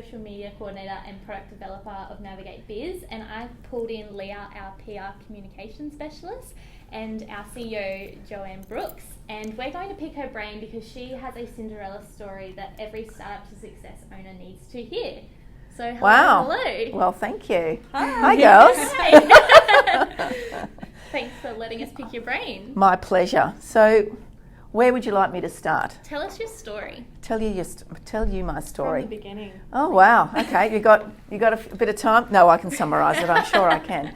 social media coordinator and product developer of Navigate Biz, and I pulled in Leah, our PR communication specialist, and our CEO, Joanne Brooks, and we're going to pick her brain because she has a Cinderella story that every startup to success owner needs to hear. So hello. Well, thank you. Hi girls. Hi. Thanks for letting us pick your brain. My pleasure. So, where would you like me to start? Tell us your story. Tell you my story. From the beginning. Oh wow. Okay, you got a bit of time? No, I can summarise it. I'm sure I can.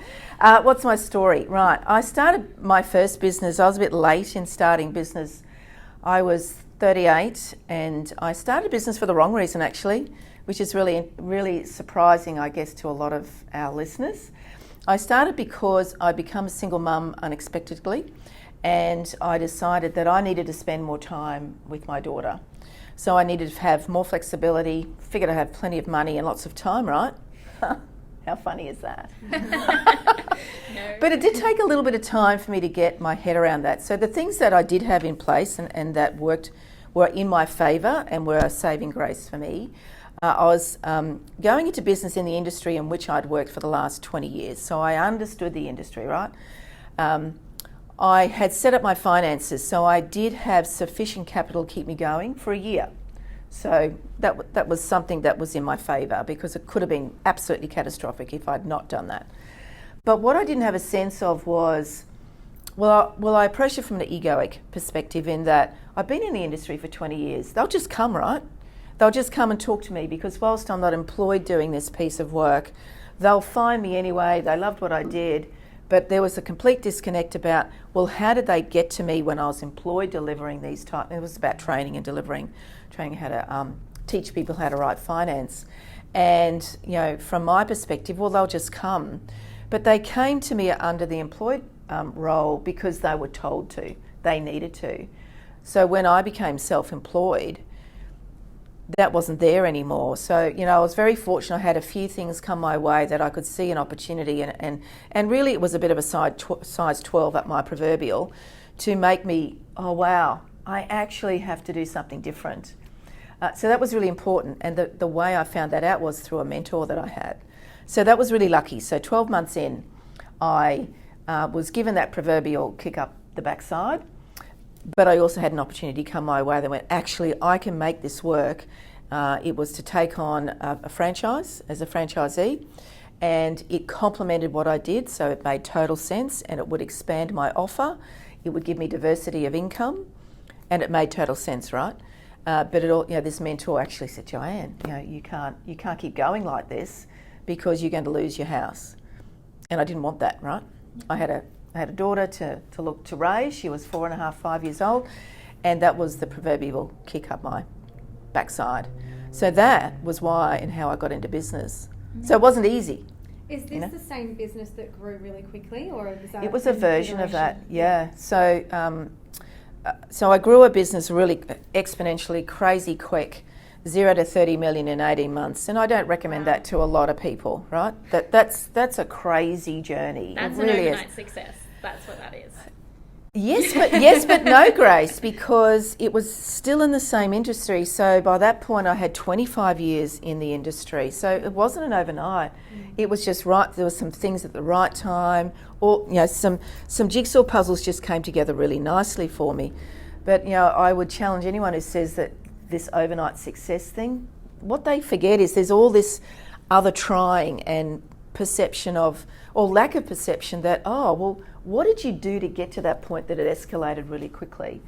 What's my story? Right. I started my first business. I was a bit late in starting business. I was 38, and I started a business for the wrong reason, actually, which is really surprising, I guess, to a lot of our listeners. I started because I'd become a single mum unexpectedly, and I decided that I needed to spend more time with my daughter. So I needed to have more flexibility, figured I'd have plenty of money and lots of time, right? How funny is that? No. But it did take a little bit of time for me to get my head around that. So the things that I did have in place and that worked were in my favour and were a saving grace for me. I was going into business in the industry in which I'd worked for the last 20 years, so I understood the industry, right? I had set up my finances, so I did have sufficient capital to keep me going for a year. So that was something that was in my favour, because it could have been absolutely catastrophic if I'd not done that. But what I didn't have a sense of was, I approached it from an egoic perspective, in that I've been in the industry for 20 years. They'll just come, right? They'll just come and talk to me, because whilst I'm not employed doing this piece of work, they'll find me anyway. They loved what I did, but there was a complete disconnect about, well, how did they get to me when I was employed delivering these types? It was about training and training how to teach people how to write finance. And, from my perspective, well, they'll just come. But they came to me under the employed role because they were told to, they needed to. So when I became self-employed, that wasn't there anymore. So, I was very fortunate. I had a few things come my way that I could see an opportunity, and really it was a bit of a size 12 up my proverbial, to make me, oh wow, I actually have to do something different. So that was really important, and the way I found that out was through a mentor that I had. So that was really lucky. So 12 months in, I was given that proverbial kick up the backside. But I also had an opportunity come my way that went, actually, I can make this work. It was to take on a franchise as a franchisee, and it complemented what I did, so it made total sense, and it would expand my offer. It would give me diversity of income, and it made total sense, right? But it all, this mentor actually said, Joanne, you can't keep going like this, because you're going to lose your house. And I didn't want that, right? I had a daughter to raise. She was 4.5, 5 years old, and that was the proverbial kick up my backside. So that was why and how I got into business. So it wasn't easy. Is this the same business that grew really quickly, or was that? It was a version of that, yeah. So I grew a business really exponentially, crazy quick, 0 to 30 million in 18 months, and I don't recommend that to a lot of people, right? That's a crazy journey. That's it really an overnight is. Success. That's what that is. Yes, but no, Grace, because it was still in the same industry. So by that point, I had 25 years in the industry. So it wasn't an overnight. It was just right. There were some things at the right time, or some jigsaw puzzles just came together really nicely for me. But I would challenge anyone who says that this overnight success thing, what they forget is there's all this other trying and perception of, or lack of perception that, what did you do to get to that point that it escalated really quickly?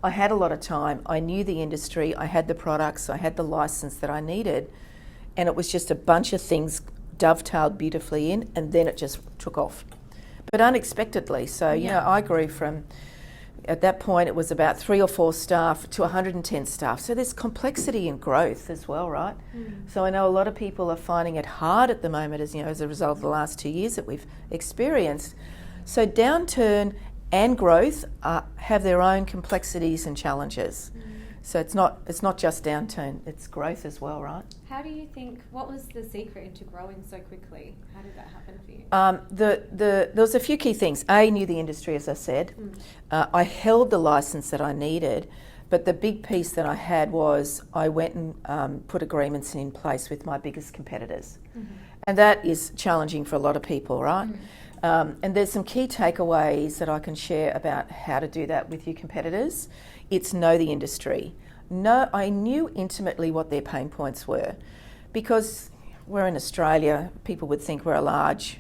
I had a lot of time. I knew the industry. I had the products. I had the license that I needed. And it was just a bunch of things dovetailed beautifully in, and then it just took off. But unexpectedly. So, I grew from, at that point, it was about 3 or 4 staff to 110 staff. So there's complexity and growth as well, right? So I know a lot of people are finding it hard at the moment, as a result of the last 2 years that we've experienced. So downturn and growth have their own complexities and challenges. So it's not just downturn, it's growth as well, right? How do you think, what was the secret into growing so quickly? How did that happen for you? There was a few key things. I knew the industry, as I said. I held the license that I needed, But the big piece that I had was I went and put agreements in place with my biggest competitors. Mm-hmm. And that is challenging for a lot of people, right? Mm-hmm. And there's some key takeaways that I can share about how to do that with your competitors. It's know the industry. I knew intimately what their pain points were, because we're in Australia, people would think we're a large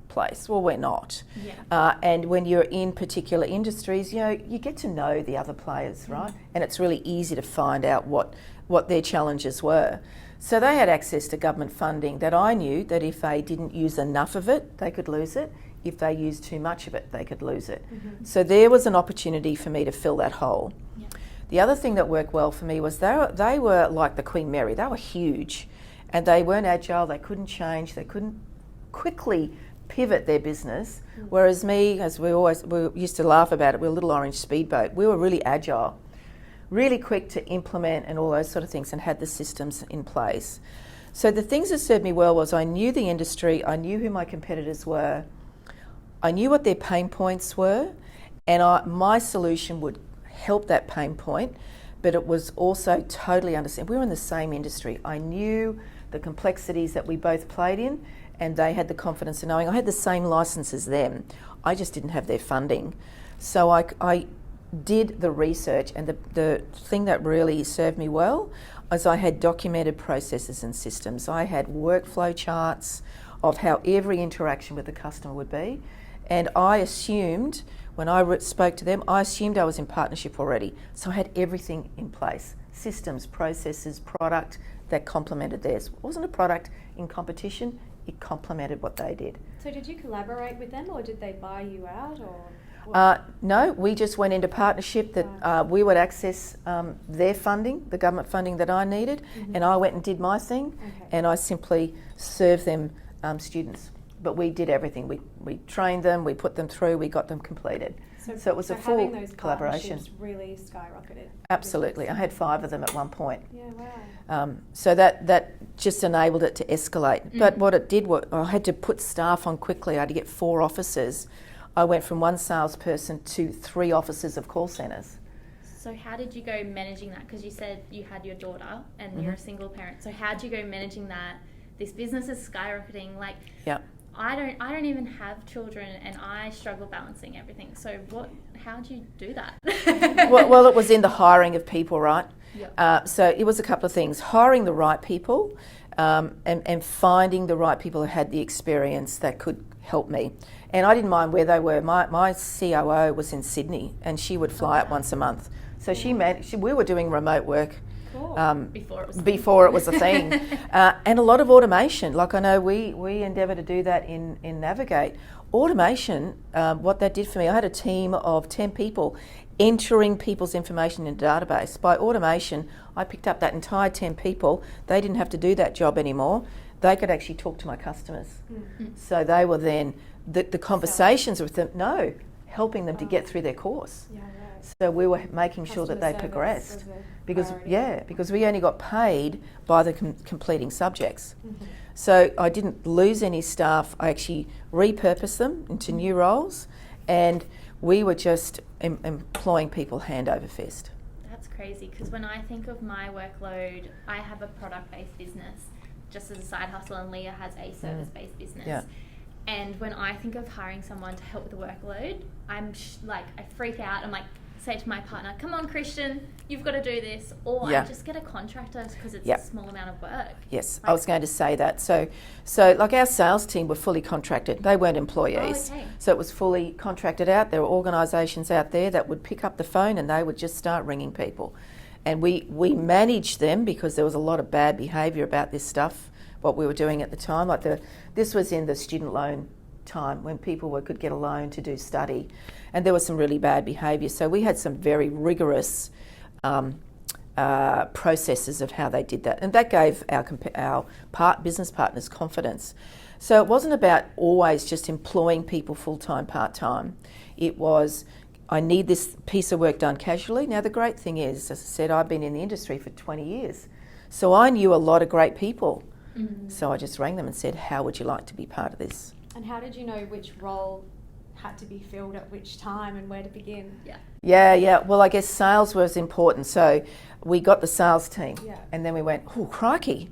place. Well, we're not. Yeah. And when you're in particular industries, you get to know the other players, right? And it's really easy to find out what their challenges were. So they had access to government funding that I knew that if they didn't use enough of it, they could lose it. If they used too much of it, they could lose it. Mm-hmm. So there was an opportunity for me to fill that hole. Yeah. The other thing that worked well for me was they were like the Queen Mary. They were huge and they weren't agile. They couldn't change. They couldn't quickly pivot their business. Mm-hmm. Whereas me, as we used to laugh about it, we were a little orange speedboat. We were really agile, really quick to implement and all those sort of things, and had the systems in place. So the things that served me well was I knew the industry, I knew who my competitors were, I knew what their pain points were, and my solution would help that pain point, but it was also totally understand. We were in the same industry. I knew the complexities that we both played in, and they had the confidence in knowing I had the same license as them. I just didn't have their funding. So I did the research, and the thing that really served me well was I had documented processes and systems. I had workflow charts of how every interaction with the customer would be, and I assumed, when I spoke to them, I assumed I was in partnership already. So I had everything in place, systems, processes, product that complemented theirs. It wasn't a product in competition, it complemented what they did. So did you collaborate with them, or did they buy you out, or...? No, we just went into partnership that we would access their funding, the government funding that I needed, mm-hmm. and I went and did my thing, and I simply served them students. But we did everything. We trained them, we put them through, we got them completed. So it was a full those collaboration. Really skyrocketed. Absolutely. I had 5 of them at one point. Yeah, wow. So that just enabled it to escalate. Mm-hmm. But what it did was I had to put staff on quickly. I had to get 4 officers. I went from 1 salesperson to 3 officers of call centres. So how did you go managing that? Because you said you had your daughter and mm-hmm. you're a single parent. So how did you go managing that? This business is skyrocketing. Like, yep. I don't even have children, and I struggle balancing everything. So how do you do that? well, it was in the hiring of people, right? Yep. So it was a couple of things: hiring the right people, and finding the right people who had the experience that could help me. And I didn't mind where they were. My COO was in Sydney, and she would fly out once a month. So we were doing remote work. Cool. Before it was a thing. And a lot of automation. Like I know we endeavour to do that in Navigate. Automation, what that did for me, I had a team of 10 people entering people's information in a database. By automation, I picked up that entire 10 people. They didn't have to do that job anymore. They could actually talk to my customers. Mm-hmm. So they were then, the conversations with them, helping them to get through their course. Yeah, right. So we were making sure that they progressed. Because we only got paid by the completing subjects. Mm-hmm. So I didn't lose any staff. I actually repurposed them into new roles, and we were just employing people hand over fist. That's crazy, because when I think of my workload, I have a product-based business just as a side hustle, and Leah has a service-based business. Yeah. And when I think of hiring someone to help with the workload, I freak out. I'm like, say to my partner, come on, Christian, you've got to do this. Or I just get a contractor because it's a small amount of work. Yes, I was going to say that. So like our sales team were fully contracted. They weren't employees. Oh, okay. So it was fully contracted out. There were organisations out there that would pick up the phone and they would just start ringing people. And we managed them because there was a lot of bad behaviour about this stuff, what we were doing at the time. This was in the student loan time when people could get a loan to do study, and there was some really bad behaviour. So we had some very rigorous processes of how they did that, and that gave our business partners confidence. So it wasn't about always just employing people full-time, part-time. It was, I need this piece of work done casually. Now the great thing is, as I said, I've been in the industry for 20 years, so I knew a lot of great people. Mm-hmm. So I just rang them and said, how would you like to be part of this? And how did you know which role had to be filled at which time and where to begin. Yeah. Well, I guess sales was important. So we got the sales team, and then we went, oh, crikey,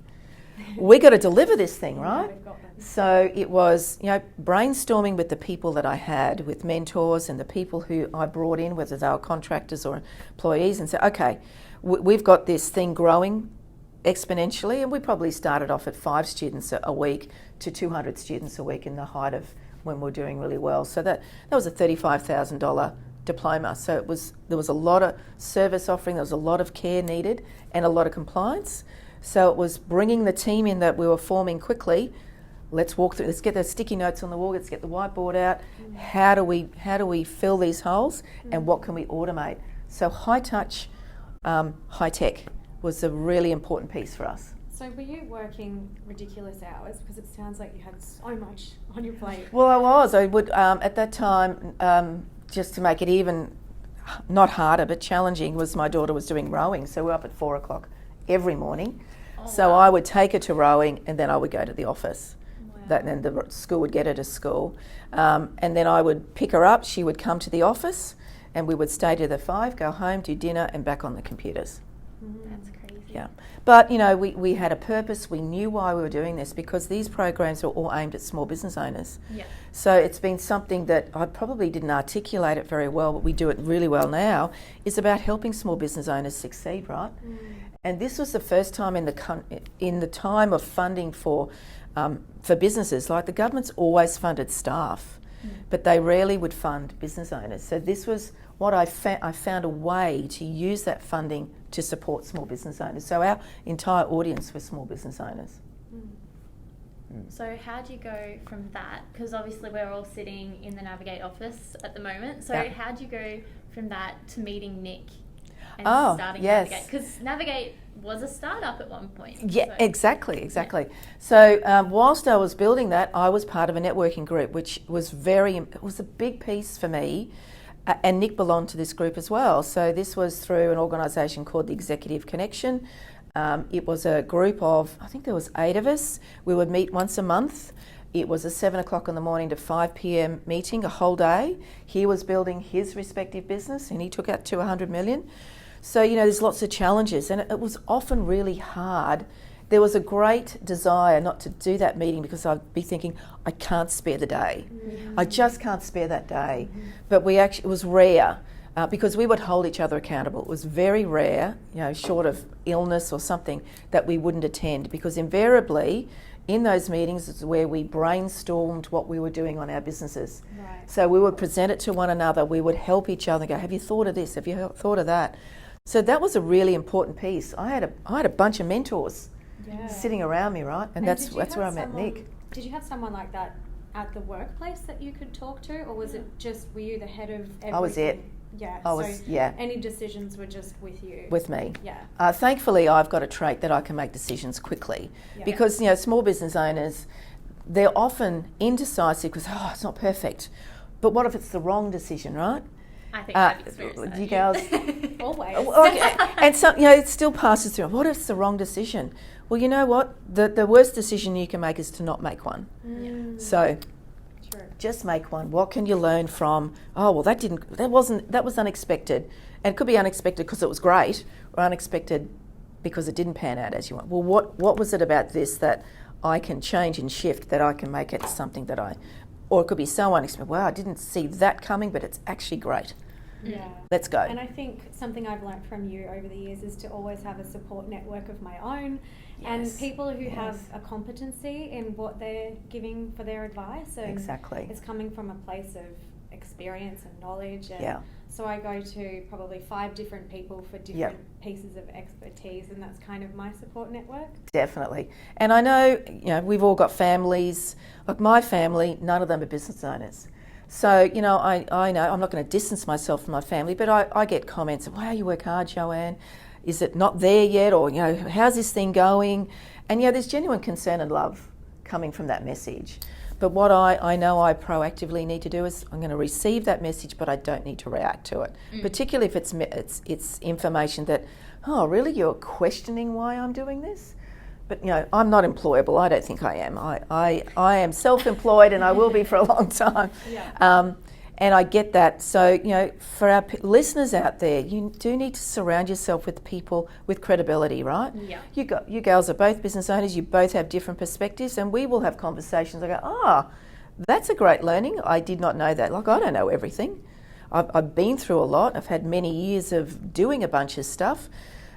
we got to deliver this thing, right? So it was, brainstorming with the people that I had, with mentors and the people who I brought in, whether they were contractors or employees, and said, okay, we've got this thing growing exponentially, and we probably started off at 5 students a week to 200 students a week in the height of when we're doing really well. So that was a $35,000 diploma. So there was a lot of service offering, there was a lot of care needed, and a lot of compliance. So it was bringing the team in that we were forming quickly. Let's walk through. Let's get those sticky notes on the wall. Let's get the whiteboard out. How do we fill these holes, and what can we automate? So high touch, high tech was a really important piece for us. So were you working ridiculous hours? Because it sounds like you had so much on your plate. Well, I was. I would at that time, just to make it even not harder but challenging, was my daughter was doing rowing. So we're up at 4 o'clock every morning. So I would take her to rowing, and then I would go to the office. Then the school would get her to school, and then I would pick her up. She would come to the office, and we would stay to the 5, go home, do dinner, and back on the computers. That's crazy. Yeah, but we had a purpose. We knew why we were doing this, because these programs are all aimed at small business owners. Yeah. So it's been something that I probably didn't articulate it very well, but we do it really well now. Is about helping small business owners succeed, right? And this was the first time in the time of funding for businesses. Like, the government's always funded staff, but they rarely would fund business owners. So this was what I found a way to use that funding to support small business owners. So our entire audience was small business owners. So how do you go from that? Because obviously we're all sitting in the Navigate office at the moment. So how do you go from that to meeting Nick and starting Navigate? Because Navigate was a startup at one point. Yeah, so. Exactly. So whilst I was building that, I was part of a networking group, which was it was a big piece for me. And Nick belonged to this group as well. So this was through an organisation called the Executive Connection. It was a group of, I think there was 8 of us. We would meet once a month. It was a 7 o'clock in the morning to 5 p.m. meeting, a whole day. He was building his respective business, and he took out to 100 million. So, there's lots of challenges, and it was often really hard. There was a great desire not to do that meeting, because I'd be thinking, I can't spare the day. I just can't spare that day. But it was rare, because we would hold each other accountable. It was very rare, short of illness or something, that we wouldn't attend, because invariably in those meetings is where we brainstormed what we were doing on our businesses. Right. So we would present it to one another. We would help each other, go, have you thought of this? Have you thought of that? So that was a really important piece. I had a bunch of mentors sitting around me, right? And that's where I met Nick. Did you have someone like that at the workplace that you could talk to, or was it just, were you the head of everything? I was it. Yeah. Any decisions were just with you? With me. Yeah. Thankfully, I've got a trait that I can make decisions quickly, because small business owners, they're often indecisive because it's not perfect. But what if it's the wrong decision, right? I think I've experienced that. You girls always. And it still passes through. What if it's the wrong decision? Well, you know what? The worst decision you can make is to not make one. So just make one. What can you learn from? Oh, well, that was unexpected. And it could be unexpected because it was great, or unexpected because it didn't pan out as you want. Well, what was it about this that I can change and shift, that I can make it something or it could be so unexpected. Wow, I didn't see that coming, but it's actually great. Yeah. Let's go. And I think something I've learnt from you over the years is to always have a support network of my own, and people who have a competency in what they're giving for their advice. And exactly. It's coming from a place of experience and knowledge. And so I go to probably 5 different people for different pieces of expertise, and that's kind of my support network. Definitely. And I know, we've all got families. Like my family, none of them are business owners. So, I know I'm not going to distance myself from my family, but I get comments of, wow, you work hard, Joanne. Is it not there yet? Or, how's this thing going? And, there's genuine concern and love coming from that message. But what I know I proactively need to do is I'm going to receive that message, but I don't need to react to it. Particularly if it's information that, oh, really, you're questioning why I'm doing this? But, I'm not employable. I don't think I am. I am self-employed, and I will be for a long time. And I get that. So, for our listeners out there, you do need to surround yourself with people with credibility, right? Yeah. You girls are both business owners. You both have different perspectives, and we will have conversations. I go, that's a great learning. I did not know that. Like, I don't know everything. I've been through a lot. I've had many years of doing a bunch of stuff.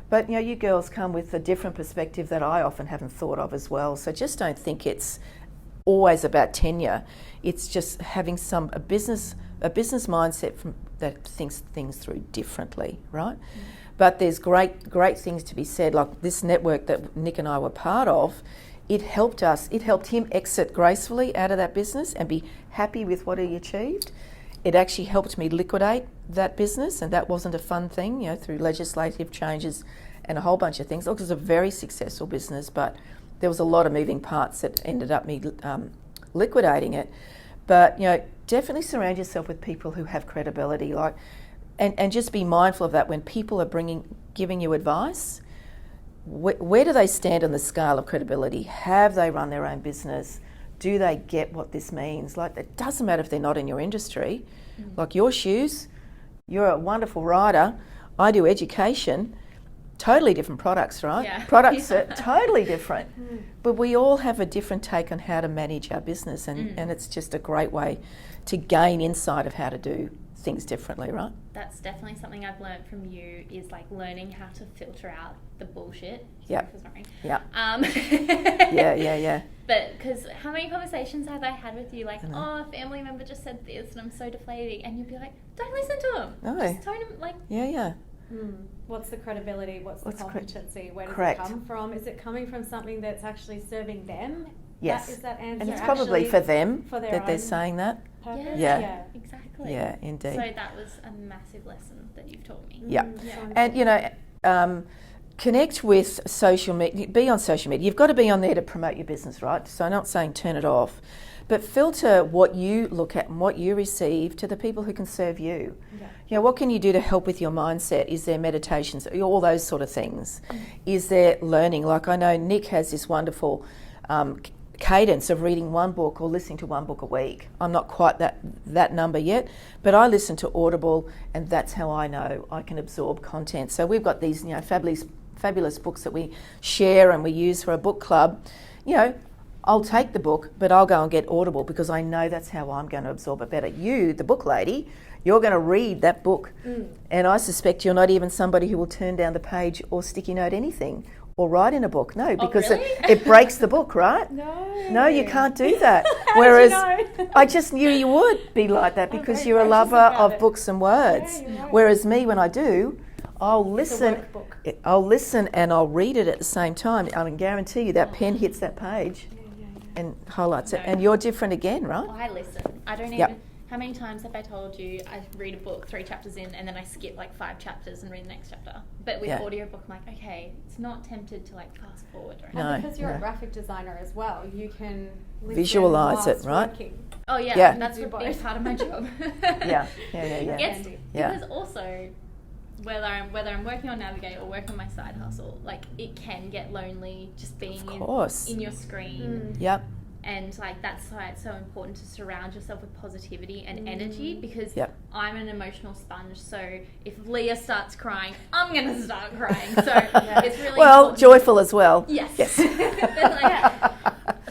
But, you girls come with a different perspective that I often haven't thought of as well. So just don't think it's always about tenure. It's just having a business mindset that thinks things through differently, right? But there's great things to be said, like this network that Nick and I were part of. It helped him exit gracefully out of that business and be happy with what he achieved. It actually helped me liquidate that business, and that wasn't a fun thing, through legislative changes and a whole bunch of things. Look, it was a very successful business, but there was a lot of moving parts that ended up me liquidating it. But, definitely surround yourself with people who have credibility, and just be mindful of that when people are giving you advice. Where do they stand on the scale of credibility? Have they run their own business? Do they get what this means? Like, it doesn't matter if they're not in your industry. Like your shoes, you're a wonderful rider. I do education. Totally different products, right? Yeah. Products are totally different. But we all have a different take on how to manage our business, and it's just a great way to gain insight of how to do things differently, right? That's definitely something I've learned from you, is like learning how to filter out the bullshit. Yeah. Yeah. Yeah. But because how many conversations have I had with you, like, a family member just said this and I'm so deflating, and you'd be like, don't listen to them. No. Just tone them, like. Yeah. What's the credibility? What's the competency? Where does Correct. it come from? Is it coming from something that's actually serving them? Yes. Is that answer and it's probably for them that they're saying that. Purpose? Yeah, exactly. Yeah, indeed. So that was a massive lesson that you've taught me. Yeah. And, connect with social media, be on social media. You've got to be on there to promote your business, right? So I'm not saying turn it off, but filter what you look at and what you receive to the people who can serve you. Yeah. What can you do to help with your mindset? Is there meditations? All those sort of things. Is there learning? Like, I know Nick has this wonderful cadence of reading one book or listening to one book a week. I'm not quite that number yet, but I listen to Audible, and that's how I know I can absorb content. So we've got these, fabulous books that we share and we use for a book club. I'll take the book, but I'll go and get Audible because I know that's how I'm going to absorb it better. You, the book lady, you're going to read that book, and I suspect you're not even somebody who will turn down the page or sticky note anything or write in a book. No, because really? it breaks the book, right? No, you can't do that. Whereas I just knew you would be like that because you're a lover of books and words. Yeah, right. Whereas me, when I do, I'll listen and I'll read it at the same time. I can guarantee you that pen hits that page and highlights it. And you're different again, right? I listen. I don't even... How many times have I told you I read a book 3 chapters in and then I skip like 5 chapters and read the next chapter? But with audiobook, I'm like, okay, it's not tempted to like fast forward. Or anything. And because you're a graphic designer as well, you can visualize it, right? Working. Oh yeah, that's a big part of my job. Yeah. Because also, whether I'm working on Navigate or working on my side hustle, like it can get lonely just being in your screen. Yep. And like that's why it's so important to surround yourself with positivity and energy, because I'm an emotional sponge. So if Leah starts crying, I'm gonna start crying. So it's really important. Joyful as well. Yes.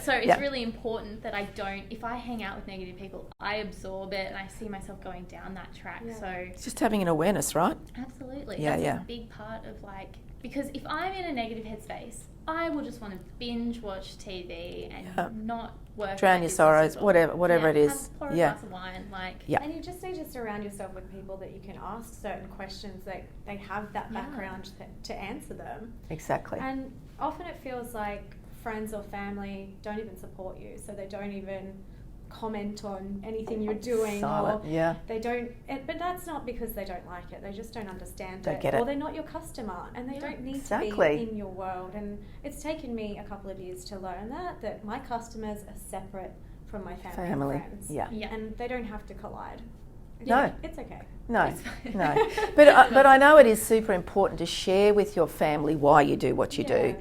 So it's really important that I don't. If I hang out with negative people, I absorb it and I see myself going down that track. So it's just having an awareness, right? Absolutely. That's a big part of like, because if I'm in a negative headspace, I will just want to binge watch TV and not work. Drown your sorrows, whatever it is. Pour a glass of wine, And you just need to surround yourself with people that you can ask certain questions that they have that background to answer them. Exactly. And often it feels like friends or family don't even support you, so they don't even comment on anything you're doing. Silent, they don't, but that's not because they don't like it, they just don't understand it. Get it. Or they're not your customer and they don't need to be in your world. And it's taken me a couple of years to learn that my customers are separate from my family and friends. And they don't have to collide. No. It's okay. No. But I know it is super important to share with your family why you do what you do.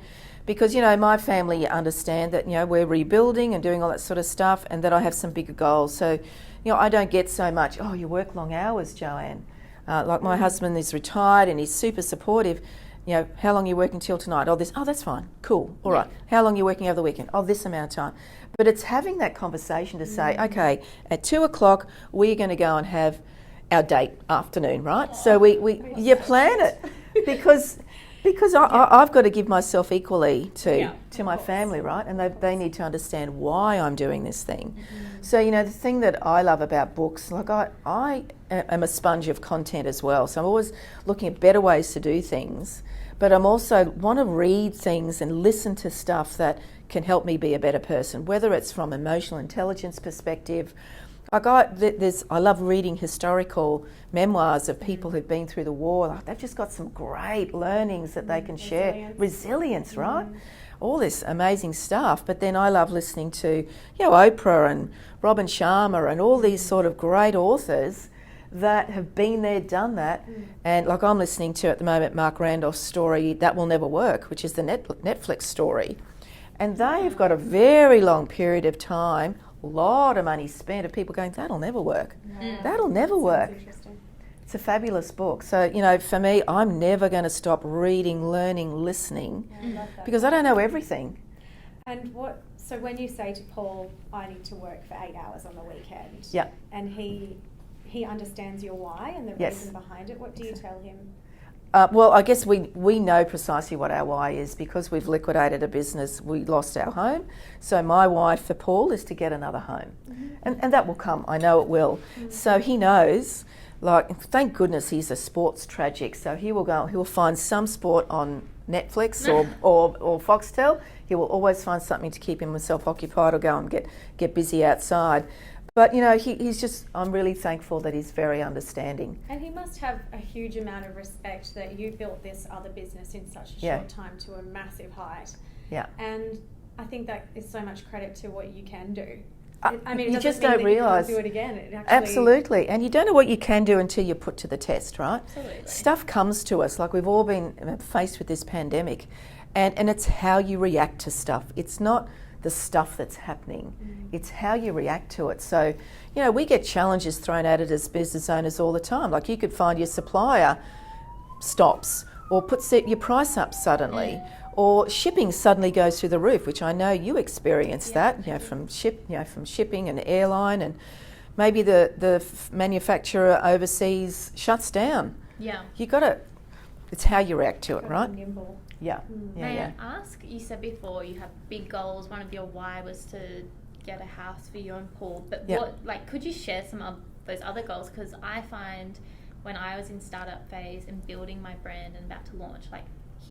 Because, my family understand that, we're rebuilding and doing all that sort of stuff, and that I have some bigger goals. So, I don't get so much, oh, you work long hours, Joanne. Like my husband is retired and he's super supportive. How long are you working till tonight? Oh, that's fine. Cool. All right. How long are you working over the weekend? Oh, this amount of time. But it's having that conversation to say, okay, at 2:00, we're going to go and have our date afternoon, right? So you plan it because I've got to give myself equally to my family, right? And they need to understand why I'm doing this thing. So, the thing that I love about books, like I am a sponge of content as well. So I'm always looking at better ways to do things, but I'm also want to read things and listen to stuff that can help me be a better person, whether it's from emotional intelligence perspective. I love reading historical memoirs of people who've been through the war. Like, they've just got some great learnings that they can share. Resilience, right? All this amazing stuff. But then I love listening to, Oprah and Robin Sharma and all these sort of great authors that have been there, done that. And like I'm listening to at the moment Mark Randolph's story, That Will Never Work, which is the Netflix story. And they have got a very long period of time, a lot of money spent of people going, that'll never work. That'll never work. It's a fabulous book. So, for me, I'm never going to stop reading, learning, listening, because I don't know everything. And so when you say to Paul, I need to work for 8 hours on the weekend, and he understands your why and the reason behind it, what do you tell him? Well, I guess we know precisely what our why is because we've liquidated a business. We lost our home. So my why for Paul is to get another home. And that will come. I know it will. So he knows, thank goodness he's a sports tragic. So he will find some sport on Netflix or Foxtel. He will always find something to keep himself occupied or go and get busy outside. But, he's just, I'm really thankful that he's very understanding. And he must have a huge amount of respect that you built this other business in such a short time to a massive height. Yeah. And I think that is so much credit to what you can do. You just don't realise. You can't do it again. Absolutely. And you don't know what you can do until you're put to the test, right? Absolutely. Stuff comes to us, like we've all been faced with this pandemic, and it's how you react to stuff. It's not the stuff that's happening. It's how you react to it. So, we get challenges thrown at it as business owners all the time. Like you could find your supplier stops or puts your price up suddenly, or shipping suddenly goes through the roof, which I know you experienced that, from shipping and airline, and maybe the manufacturer overseas shuts down. Yeah. It's how you react to it, right? Nimble. Yeah. May I ask, you said before you have big goals. One of your why was to get a house for you and Paul. But could you share some of those other goals? Because I find when I was in startup phase and building my brand and about to launch,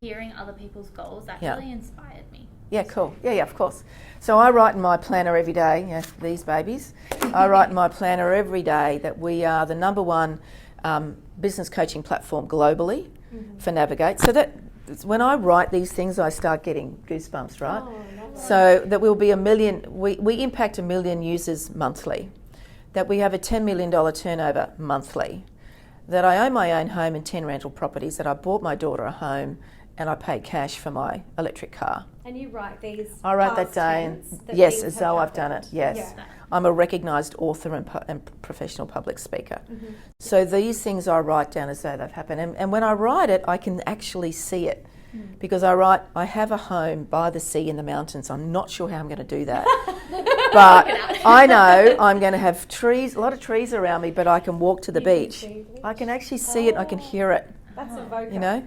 hearing other people's goals, that really inspired me. Yeah, cool. Yeah, of course. So I write in my planner every day, these babies, I write in my planner every day that we are the number one business coaching platform globally for Navigate. So that when I write these things, I start getting goosebumps, right? So that we'll be we impact 1 million users monthly, that we have a $10 million turnover monthly, that I own my own home and 10 rental properties, that I bought my daughter a home and I pay cash for my electric car. And you write these I write that down. Yes, as though I've done it, yes. Yeah. I'm a recognised author and professional public speaker. So these things I write down as though they've happened. And when I write it, I can actually see it. Because I have a home by the sea in the mountains. I'm not sure how I'm going to do that. But I know I'm going to have trees, a lot of trees around me, but I can walk to the beach. I can actually see it, I can hear it. That's a vocal.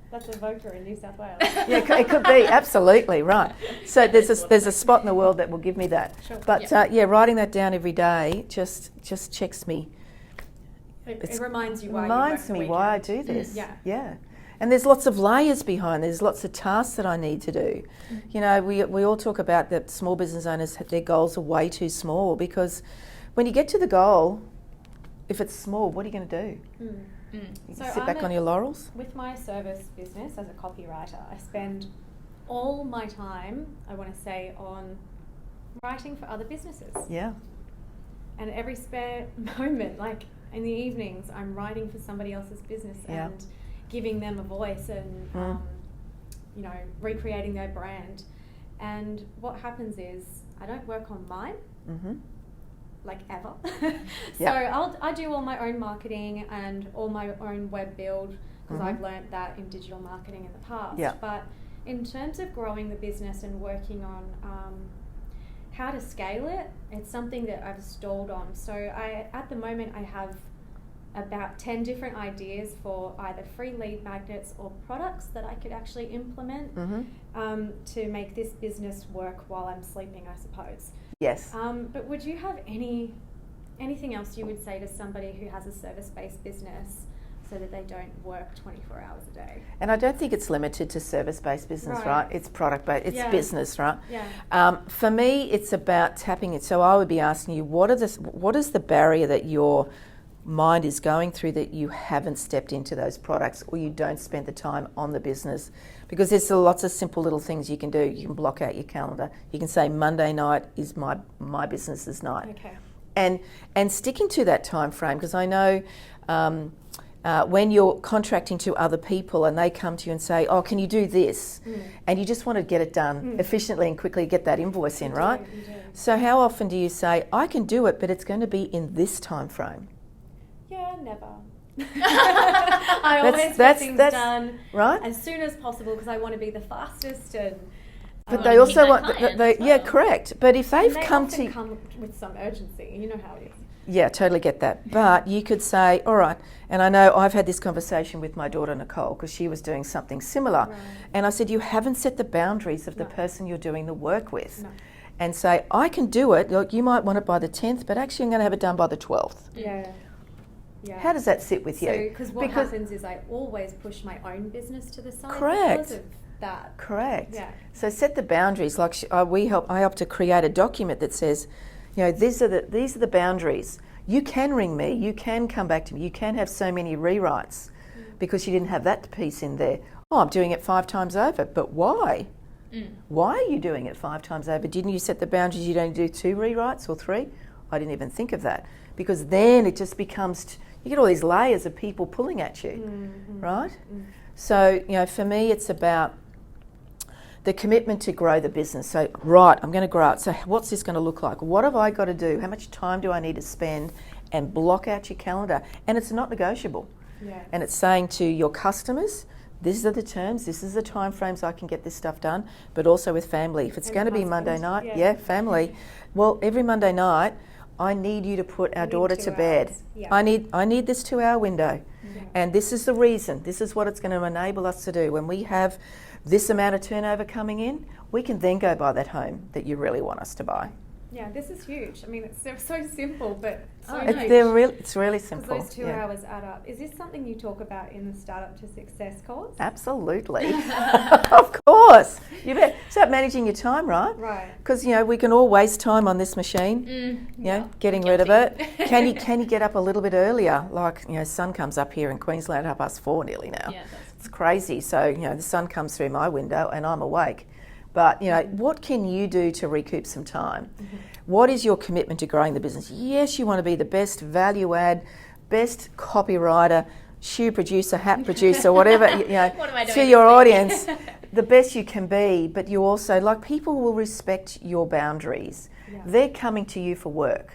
That's a voter in New South Wales. Yeah, it could be, absolutely, right. So there's a spot in the world that will give me that. Sure. But writing that down every day just checks me. It reminds you why why I do this. Yeah. And there's lots of layers behind. There's lots of tasks that I need to do. We all talk about that small business owners, their goals are way too small, because when you get to the goal, if it's small, what are you going to do? You sit back on your laurels? With my service business as a copywriter, I spend all my time, I want to say, on writing for other businesses. Yeah. And every spare moment, like in the evenings, I'm writing for somebody else's business and giving them a voice and, recreating their brand. And what happens is I don't work on mine. like ever. So Yep. I do all my own marketing and all my own web build because Mhm. I've learnt that in digital marketing in the past. Yeah. But in terms of growing the business and working on how to scale it, it's something that I've stalled on. So at the moment I have about 10 different ideas for either free lead magnets or products that I could actually implement to make this business work while I'm sleeping, I suppose. Yes. But would you have anything else you would say to somebody who has a service-based business so that they don't work 24 hours a day? And I don't think it's limited to service-based business, right? It's product-based, it's business, right? Yeah. For me, it's about tapping it. So I would be asking you, what is the barrier that your mind is going through that you haven't stepped into those products or you don't spend the time on the business? Because there's lots of simple little things you can do. You can block out your calendar. You can say Monday night is my business's night. Okay. And sticking to that time frame, because I know when you're contracting to other people and they come to you and say, oh, can you do this? And you just want to get it done efficiently and quickly get that invoice in, right? You do. So how often do you say, I can do it, but it's going to be in this time frame? Yeah, never. I always get things done right? as soon as possible because I want to be the fastest and. But they also want, yeah, correct. But if they've come with some urgency, you know how it is. Yeah, totally get that. But you could say, all right, and I know I've had this conversation with my daughter Nicole because she was doing something similar. Right. And I said, you haven't set the boundaries of the person you're doing the work with. No. And say, I can do it. Look, you might want it by the 10th, but actually I'm going to have it done by the 12th. Yeah. Yeah. How does that sit with you? Because what happens is I always push my own business to the side Correct. because of that. Correct. Yeah. So set the boundaries. Like I help to create a document that says, you know, these are the boundaries. You can ring me. You can come back to me. You can have so many rewrites because you didn't have that piece in there. Oh, I'm doing it 5 times over. But why? Why are you doing it 5 times over? Didn't you set the boundaries? You don't do 2 rewrites or 3? I didn't even think of that because then it just becomes. You get all these layers of people pulling at you, right? So, you know, for me, it's about the commitment to grow the business. So, right, I'm going to grow it. So what's this going to look like? What have I got to do? How much time do I need to spend? And block out your calendar. And it's not negotiable. Yeah. And it's saying to your customers, these are the terms, this is the time frames I can get this stuff done, but also with family. If it's going to be Monday night, family. Well, every Monday night, I need you to put our daughter to bed. Yeah. I need this 2-hour window. And this is the reason. This is what it's going to enable us to do. When we have this amount of turnover coming in, we can then go buy that home that you really want us to buy. Yeah, this is huge. I mean, it's so simple, but so it's really simple. Because those 2 hours add up. Is this something you talk about in the Startup to Success course? Absolutely. Of course. You better start managing your time, right? Right. Because, you know, we can all waste time on this machine, you know, getting rid of it. Can you get up a little bit earlier? Like, you know, sun comes up here in Queensland at 4:30 nearly now. Yeah, it's crazy. So, you know, the sun comes through my window and I'm awake. But, you know, what can you do to recoup some time? What is your commitment to growing the business? Yes, you want to be the best value add, best copywriter, shoe producer, hat producer, whatever, you know, to your audience, the best you can be. But you also, like, people will respect your boundaries. Yeah. They're coming to you for work.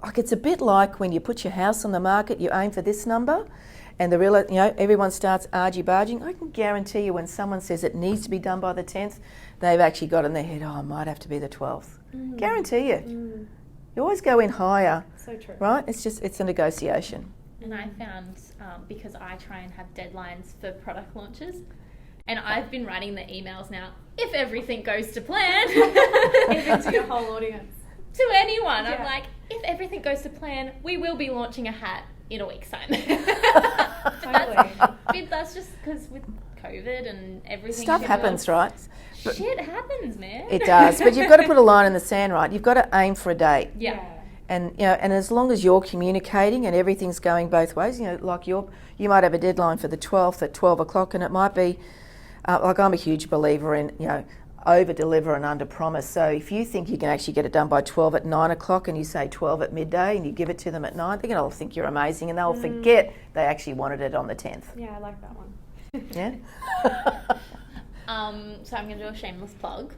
Like, it's a bit like when you put your house on the market, you aim for this number, and everyone starts argy-barging. I can guarantee you when someone says it needs to be done by the 10th, they've actually got in their head, oh, it might have to be the 12th. Guarantee you. You always go in higher. So true. Right? It's a negotiation. And I found, because I try and have deadlines for product launches, and I've been writing the emails now, if everything goes to plan. Even to your whole audience. To anyone. Yeah. I'm like, if everything goes to plan, we will be launching a hat in a week's time. Totally. That's just because with COVID and everything. Stuff happens, right? Shit happens, man. It does. But you've got to put a line in the sand, right? You've got to aim for a date. Yeah. And, you know, and as long as you're communicating and everything's going both ways, you know, like you might have a deadline for the 12th at 12 o'clock, and it might be, like, I'm a huge believer in, you know, over deliver and under promise. So if you think you can actually get it done by 12 at 9 o'clock and you say 12 at midday and you give it to them at 9, they're going to think you're amazing and they'll forget they actually wanted it on the 10th. Yeah, I like that one. Yeah. So I'm going to do a shameless plug.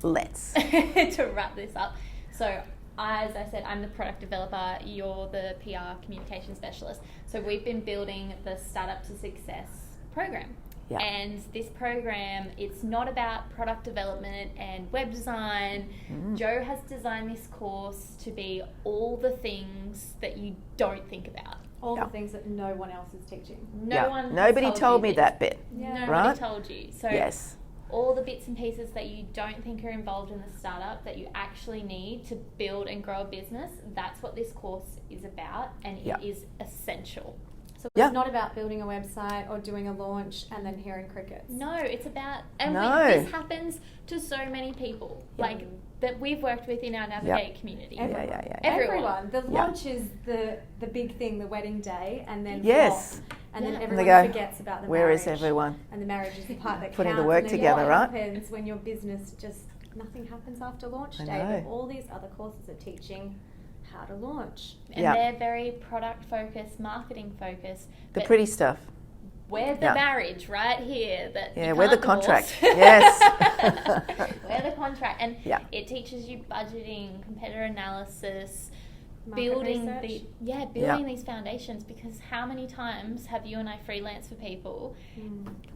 Let's. To wrap this up. So as I said, I'm the product developer, you're the PR communication specialist. So we've been building the Startup to Success program. Yeah. And this program, it's not about product development and web design. Joe has designed this course to be all the things that you don't think about. All the things that no one else is teaching. Nobody told me that bit. Nobody Right? told you. So Yes. all the bits and pieces that you don't think are involved in the startup that you actually need to build and grow a business, that's what this course is about, and it is essential. So it's not about building a website or doing a launch and then hearing crickets. No, it's about, and No. this happens to so many people, like that we've worked with in our Navigate community. Everyone. The launch is the big thing, the wedding day, and then Yes. flop, and then They everyone go, forgets about the where marriage. is everyone? And the marriage is the part that Putting counts. the work and then together, what right? happens when your business just, nothing happens after launch I day, know. but all these other courses are teaching how to launch. And they're very product focused, marketing focused. The pretty stuff. We're the marriage right here. That you we're the can't contract. divorce. Yes. We're the contract. And Yeah. it teaches you budgeting, competitor analysis, Market building research. building these foundations, because how many times have you and I freelanced for people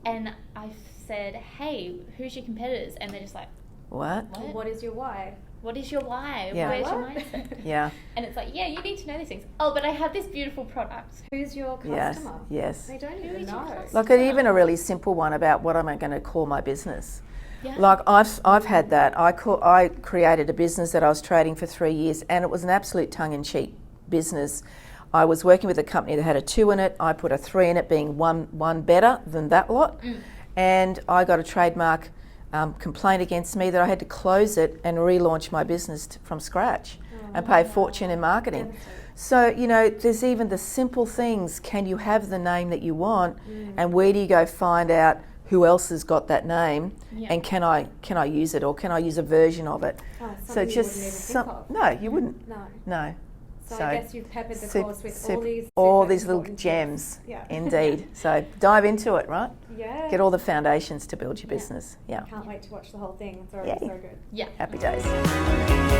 and I've said, hey, who's your competitors? And they're just like, What? What is your why? What is your why? Yeah. Where's your What? mindset? Yeah. And it's like, yeah, you need to know these things. Oh, but I have this beautiful product. Who's your Yes. customer? Yes. They don't Who even is your know. customer? Like even a really simple one about what am I going to call my business. Yeah. Like I've had that. I created a business that I was trading for 3 years, and it was an absolute tongue-in-cheek business. I was working with a company that had a 2 in it. I put a 3 in it, being one better than that lot, and I got a trademark complaint against me that I had to close it and relaunch my business from scratch and pay a fortune in marketing. So, there's even the simple things. Can you have the name that you want, and where do you go find out who else has got that name, and can I use it, or can I use a version of it? So it's just no, you wouldn't. No. So I guess you've peppered the course with all these little important gems. Yeah. Indeed. So dive into it, right? Yeah. Get all the foundations to build your business. Yeah. Can't wait to watch the whole thing. It's already so good. Yeah. Happy days.